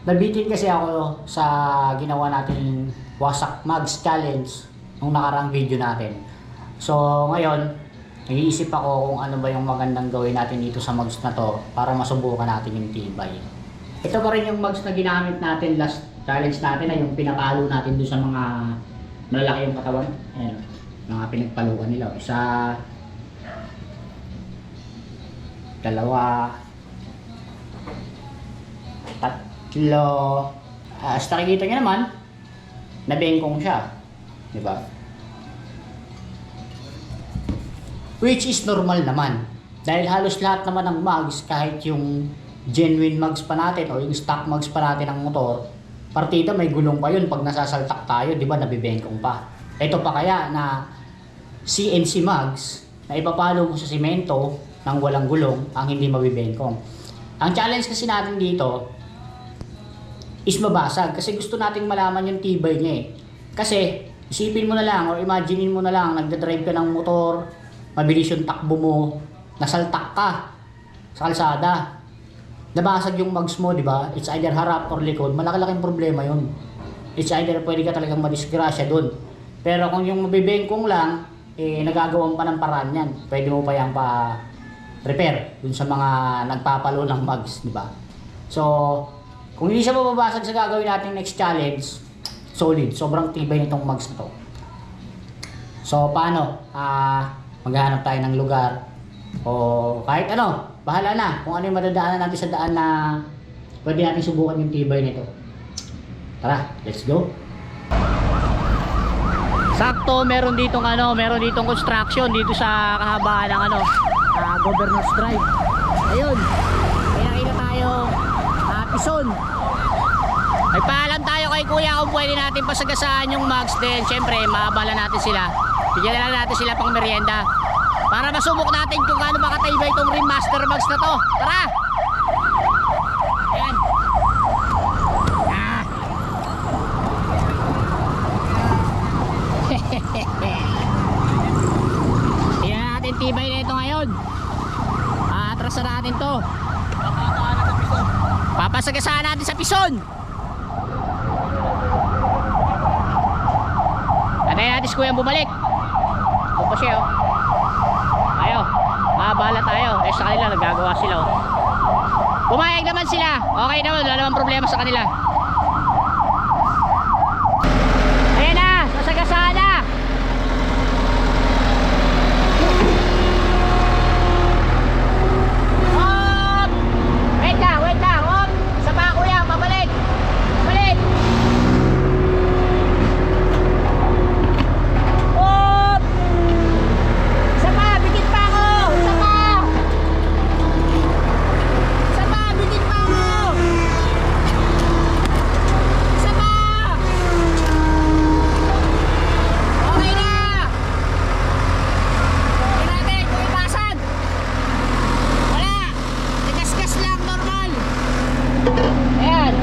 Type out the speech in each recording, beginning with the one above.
Nabitin kasi ako sa ginawa nating wasak mags challenge nung nakarang video natin. So ngayon, nag-iisip ako kung ano ba yung magandang gawin natin dito sa mags na to para masubukan natin yung tibay. Ito pa rin yung mags na ginamit natin last challenge natin, ay yung pinapalo natin doon sa mga malalaki yung katawan. Ayan, mga pinagpaluan nila. Isa, dalawa, tatlo. As nakikita nyo naman, nabengkong siya, di ba? Which is normal naman. Dahil halos lahat naman ng mags, kahit yung genuine mags pa natin o yung stock mags pa natin ng motor, partida may gulong pa yun pag nasasaltak tayo, di ba, nabibengkong pa. Ito pa kaya na CNC mags na ipapalo mo sa simento nang walang gulong ang hindi mabibengkong. Ang challenge kasi natin dito is mabasag kasi gusto nating malaman yung tibay niya eh. Kasi isipin mo na lang or imaginein mo na lang, nagdadrive ka ng motor, mabilis yung takbo mo, nasaltak ka sa kalsada, nabasag yung mags mo, di ba? It's either harap or likod, malaki-laking problema yun. It's either pwede ka talagang madisgrasya dun. Pero kung yung mabibengkong lang, nagagawan pa ng paraan yan. Pwede mo pa yung pa-repair dun sa mga nagpapalo ng mags, di ba? So, kung hindi siya mababasag sa gagawin nating next challenge, solid. Sobrang tibay nitong mags na to. So, paano? Maghahanap tayo ng lugar. O kahit ano, bahala na. Kung ano yung madadaanan natin sa daan na pwede natin subukan yung tibay nito. Tara, let's go. Sakto, meron ditong construction dito sa kahabaan ng Governor's Drive. Ayun. May nakita tayo Pison. May paalam tayo kay kuya kung pwede natin pasagasaan yung mags din. Siyempre, maabala natin sila. Bigyan na lang natin sila pang merienda. Para masubok natin kung gaano ba katibay itong Rim Master mags na to. Tara! Ayan. Tingnan natin tibay na ito ngayon. Atrasan natin to. Papasagasaan natin sa Pison. Antayin natin si kuya bumalik. Ito pa siya Ayaw, maabala tayo. Sa kanila nagagawa sila Pumayag naman sila. Okay naman, wala naman problema sa kanila. Ayan na, sasagasaan na. Wait lang. Isa pa kuya, pabalik. Balik. Isa pa, bigit pa ako. Isa pa, bigit pa ako. Isa pa. Okay na. Tingnan natin kung ibasag. Wala. Tigas-gas lang, normal. Ayan.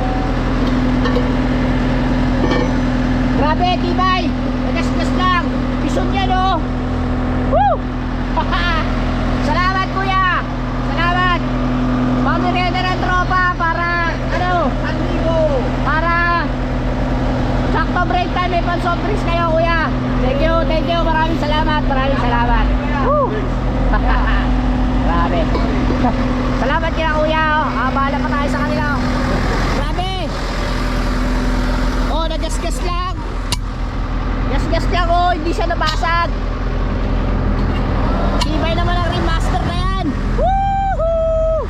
Grabe, tibay. Tigas-gas lang. Pison yan Woo! Salamat kuya. Salamat. Pamirienda ng tropa para para sakto break time, may pan-soft drinks kayo kuya. Thank you. Maraming salamat. Woo! Grabe. Salamat kaya kuya. Bahala pa tayo sa kanila. Grabe. Nagasgas lang. Gasgas lang hindi siya nabasag. Tibay naman ang Rim Master na yan. Woohoo!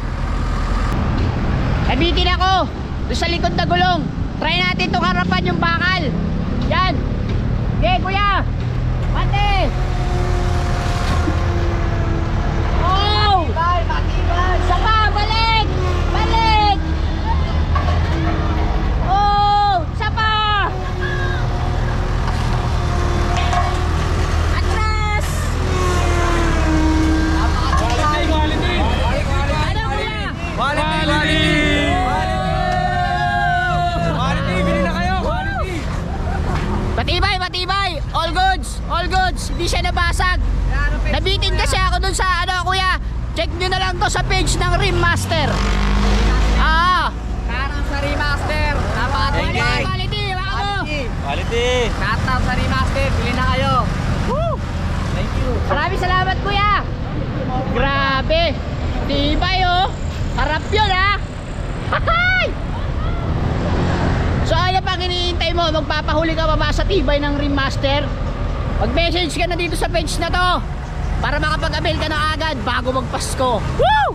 Nabitin ako doon sa likod na gulong. Try natin itong harapan yung bakal. Yan. Okay kuya. Pati. Matibay. Saka, balik. Sapa. Atras. Ano kuya? Quality! Bili na kayo! Quality! Matibay. All goods. Hindi siya nabasag. Nabitin kasi ako dun sa kuya. Check nyo na lang to sa page ng Rim Master. Shoutout sa Remaster. Napakatibay. Quality, Quality. Shoutout sa Remaster. Bili na kayo. Woo! Thank you. Maraming salamat kuya. Grabe. Tibay oh. Harap yun ha. Hahay! So ano pang hinihintay mo? Magpapahuli ka pa ba sa tibay ng Remaster? Mag-message ka na dito sa page na to para makapag-avail ka na agad bago magpasko. Woo!